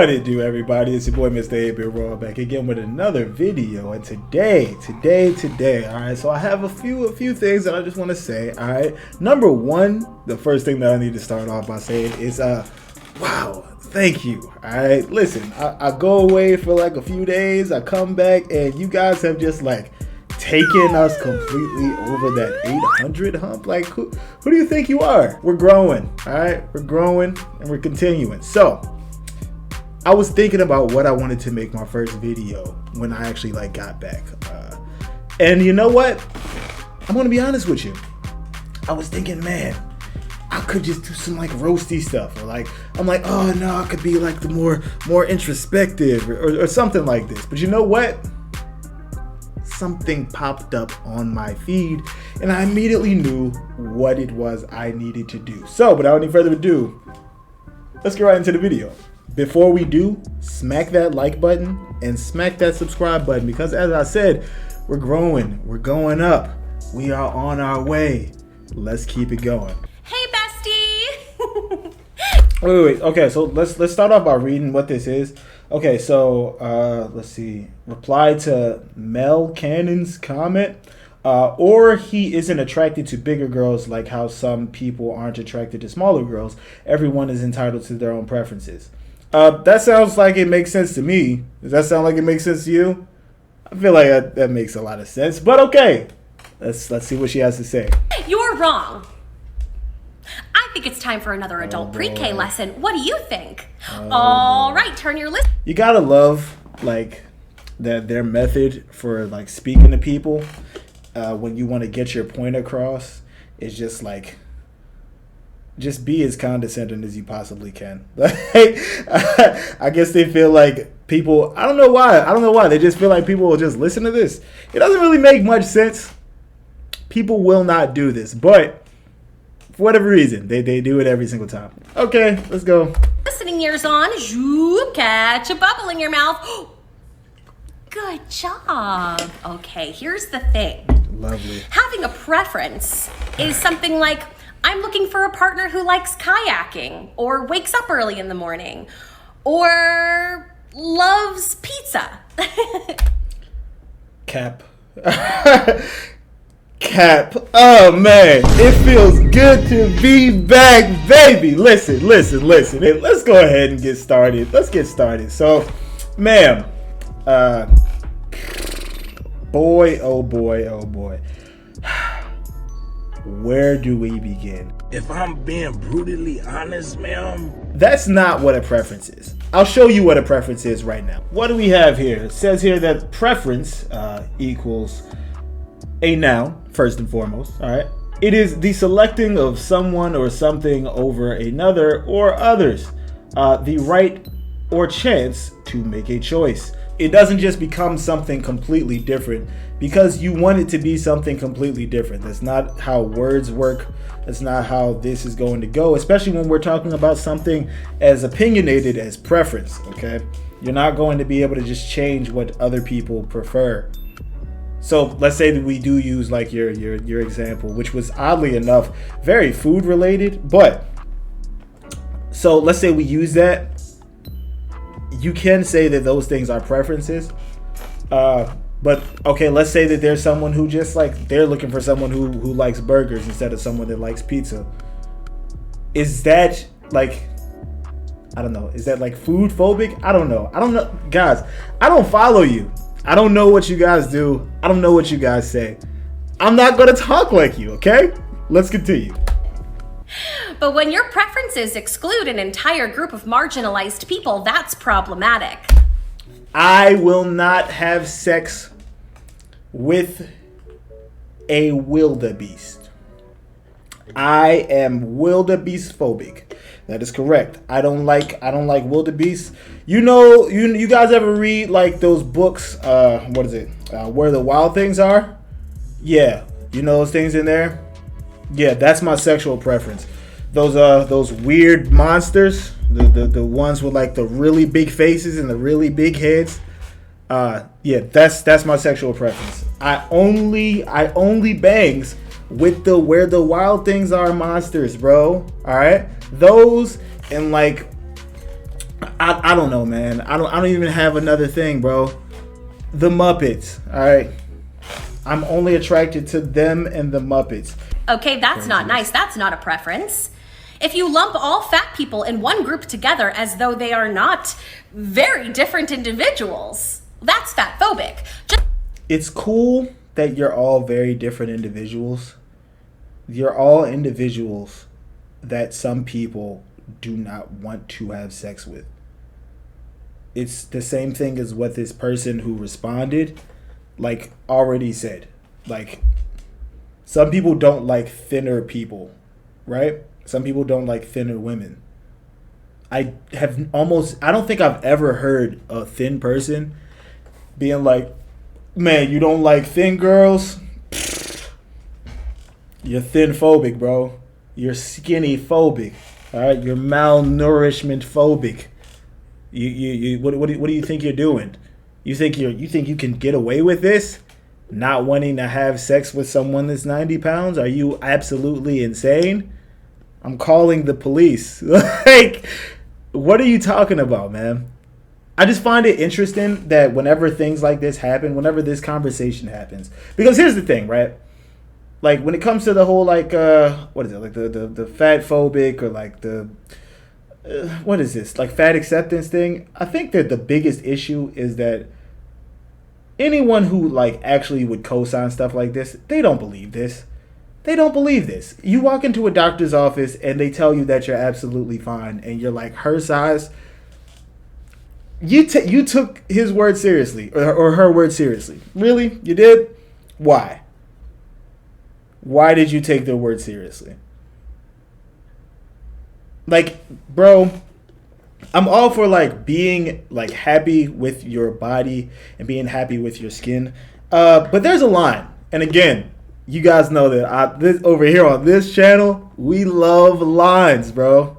What it do, everybody? It's your boy Mr. A-Bear Raw back again with another video. And today, all right, so I have a few things that I just want to say, all right. Number one, the first thing that I need to start off by saying is, wow, thank you, all right. Listen, I go away for like a few days, I come back, and you guys have just like taken us completely over that 800 hump. Like, who do you think you are? We're growing, all right. We're growing and we're continuing. So I was thinking about what I wanted to make my first video when I actually like got back, and you know what? I'm gonna be honest with you. I was thinking, man, I could just do some like roasty stuff, or like I'm like, oh no, I could be like the more introspective or something like this. But you know what? Something popped up on my feed, and I immediately knew what it was I needed to do. So, without any further ado, let's get right into the video. Before we do, smack that like button and smack that subscribe button, because as I said, we're growing, we're going up, we are on our way. Let's keep it going. Hey, bestie. wait. Okay, so let's start off by reading what this is. Okay, so let's see. Reply to Mel Cannon's comment. Or he isn't attracted to bigger girls like how some people aren't attracted to smaller girls. Everyone is entitled to their own preferences. That sounds like it makes sense to me. Does that sound like it makes sense to you? I feel like that makes a lot of sense. But okay, let's see what she has to say. You're wrong. I think it's time for another adult pre-K lesson. What do you think? All right, turn your list. You gotta love like that their method for like speaking to people when you want to get your point across is just like, just be as condescending as you possibly can. Like, I guess they feel like people, I don't know why. They just feel like people will just listen to this. It doesn't really make much sense. People will not do this, but for whatever reason, they do it every single time. Okay, let's go. Listening years on, zoop, catch a bubble in your mouth. Good job. Okay, here's the thing. Lovely. Having a preference is something like, I'm looking for a partner who likes kayaking, or wakes up early in the morning, or loves pizza. Cap. Cap. Oh man, it feels good to be back, baby. Listen. Hey, let's go ahead and get started. Let's get started. So, ma'am, boy, oh boy. Where do we begin? If I'm being brutally honest, ma'am, that's not what a preference is. I'll show you what a preference is right now. What do we have here? It says here that preference equals a noun, first and foremost, all right? It is the selecting of someone or something over another or others, the right or chance to make a choice. It doesn't just become something completely different because you want it to be something completely different. That's not how words work. That's not how this is going to go, especially when we're talking about something as opinionated as preference, okay? You're not going to be able to just change what other people prefer. So let's say that we do use like your example, which was oddly enough very food related, but so let's say we use that. You can say that those things are preferences, but okay, let's say that there's someone who just like, they're looking for someone who likes burgers instead of someone that likes pizza. Is that like, I don't know, is that like food phobic? I don't know, guys. I don't follow you. I don't know what you guys do. I don't know what you guys say. I'm not gonna talk like you, okay? Let's continue. But when your preferences exclude an entire group of marginalized people, that's problematic. I will not have sex with a wildebeest. I am wildebeest phobic. That is correct. I don't like wildebeest. You know, you guys ever read like those books? What is it? Where the Wild Things Are? Yeah, you know those things in there. Yeah, that's my sexual preference. Those weird monsters, the ones with like the really big faces and the really big heads. Yeah, that's my sexual preference. I only bangs with the Where the Wild Things Are monsters, bro. All right, those and like I don't know, man. I don't even have another thing, bro. The Muppets, all right? I'm only attracted to them and the Muppets. Okay, that's not nice. That's not a preference. If you lump all fat people in one group together as though they are not very different individuals, that's fatphobic. It's cool that you're all very different individuals. You're all individuals that some people do not want to have sex with. It's the same thing as what this person who responded like already said. Like, some people don't like thinner people, right? Some people don't like thinner women. I don't think I've ever heard a thin person being like, man, you don't like thin girls? You're thin phobic, bro. You're skinny phobic. All right, you're malnourishment phobic. What do you think you're doing? You think you can get away with this? Not wanting to have sex with someone that's 90 pounds? Are you absolutely insane? I'm calling the police. Like, what are you talking about, man? I just find it interesting that whenever things like this happen, whenever this conversation happens, because here's the thing, right? Like, when it comes to the whole, like, what is it? Like the fat phobic, or like the, what is this? Like, fat acceptance thing. I think that the biggest issue is that anyone who, like, actually would co-sign stuff like this, they don't believe this. They don't believe this. You walk into a doctor's office and they tell you that you're absolutely fine, and you're like her size. You took his word seriously, or her word seriously. Really? You did? Why? Why did you take their word seriously? Like, bro, I'm all for, like, being, like, happy with your body and being happy with your skin. But there's a line. And again, you guys know that this over here on this channel, we love lines, bro.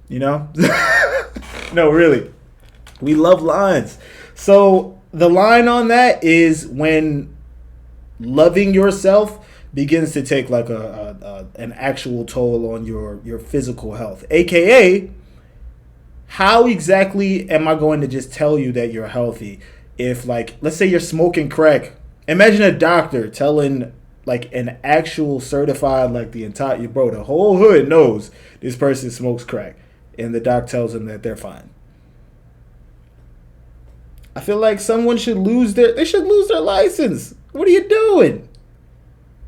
You know? No, really. We love lines. So the line on that is when loving yourself begins to take like an actual toll on your physical health. AKA, how exactly am I going to just tell you that you're healthy if, like, let's say you're smoking crack? Imagine a doctor telling, like, an actual certified, like, the whole hood knows this person smokes crack, and the doc tells them that they're fine. I feel like someone should lose their license. What are you doing?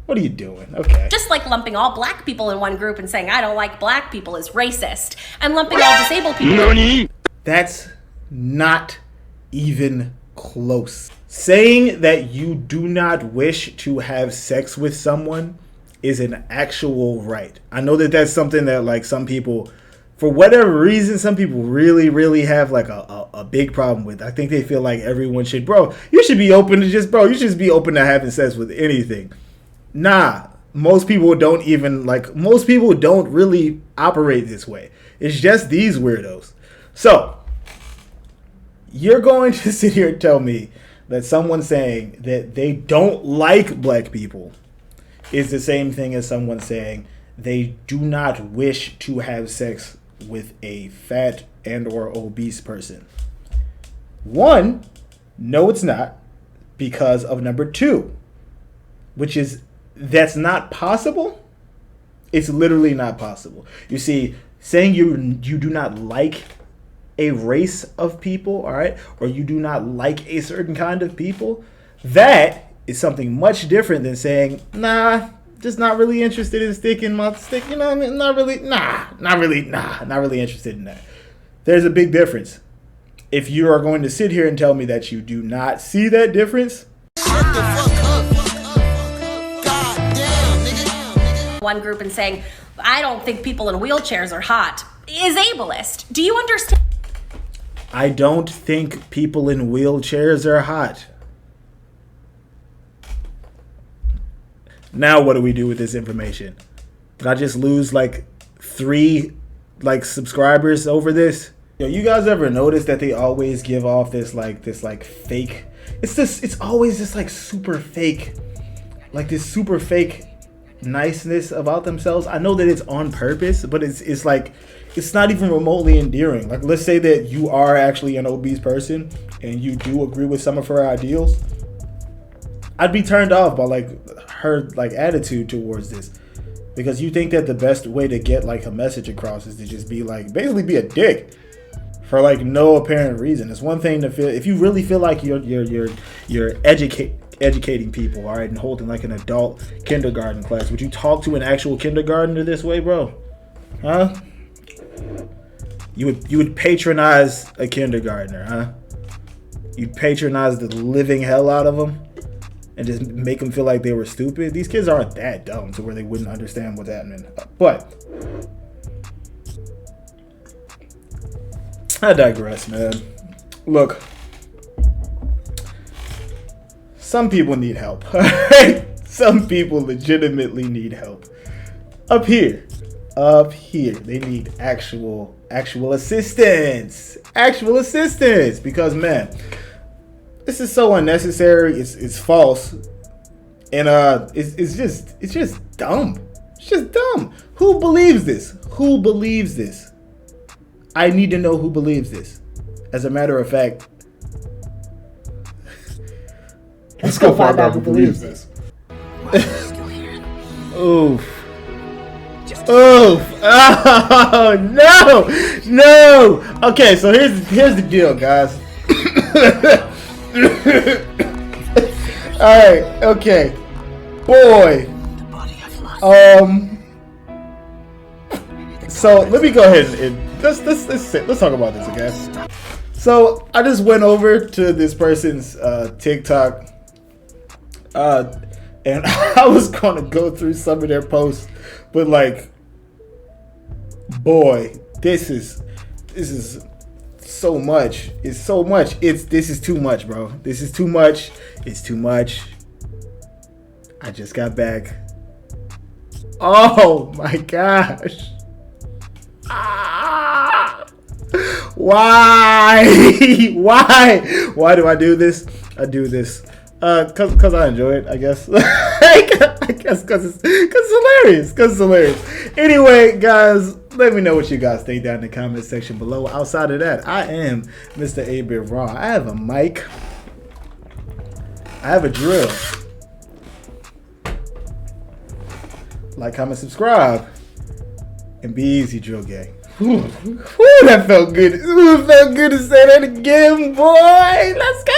What are you doing? Okay. Just like lumping all black people in one group and saying, I don't like black people is racist. And lumping all disabled people... That's not even close. Saying that you do not wish to have sex with someone is an actual right. I know that that's something that, like, some people, for whatever reason, some people really, really have, like, a big problem with. I think they feel like everyone should, you should be open to having sex with anything. Nah, most people don't really operate this way. It's just these weirdos. So, you're going to sit here and tell me that someone saying that they don't like black people is the same thing as someone saying they do not wish to have sex with a fat and or obese person. One, no, it's not, because of number two, which is that's not possible. It's literally not possible. You see, saying you do not like a race of people, all right, or you do not like a certain kind of people, that is something much different than saying, nah, just not really interested in sticking my stick, you know what I mean? Not really interested in that. There's a big difference. If you are going to sit here and tell me that you do not see that difference, shut the fuck up. God damn, nigga. One group and saying, I don't think people in wheelchairs are hot, is ableist. Do you understand? I don't think people in wheelchairs are hot. Now what do we do with this information? Did I just lose like 3 subscribers over this? Yo, you guys ever notice that they always give off this fake? It's always this like super fake, like this super fake niceness about themselves. I know that it's on purpose, but it's like it's not even remotely endearing. Like, let's say that you are actually an obese person and you do agree with some of her ideals. I'd be turned off by like her like attitude towards this, because you think that the best way to get like a message across is to just be like basically be a dick for like no apparent reason. It's one thing to feel, if you really feel like you're educating people, all right, and holding like an adult kindergarten class. Would you talk to an actual kindergartner this way, bro? Huh? You would patronize a kindergartner, huh? You'd patronize the living hell out of them and just make them feel like they were stupid. These kids aren't that dumb to where they wouldn't understand what's happening. But I digress, man. Look, some people need help. Some people legitimately need help. Up here, they need actual assistance. Actual assistance, because man, this is so unnecessary. It's false, and it's just dumb. It's just dumb. Who believes this? Who believes this? I need to know who believes this. As a matter of fact, let's go find out who believes this. Oof. Oof. Oh no. Okay, so here's the deal, guys. Alright, okay. Boy. So let me go ahead and let's talk about this, okay? So I just went over to this person's TikTok, and I was gonna go through some of their posts, but like, boy, this is so much. It's so much. This is too much, bro. This is too much. It's too much. I just got back. Oh my gosh. Why? Why do I do this? I do this cause I enjoy it, I guess. I guess cause it's hilarious. Anyway, guys, let me know what you guys think down in the comment section below. Outside of that, I am Mr. A-Bit Raw. I have a mic. I have a drill. Like, comment, subscribe, and be easy, drill gang. Whew, that felt good. Ooh, it felt good to say that again, boy. Let's go.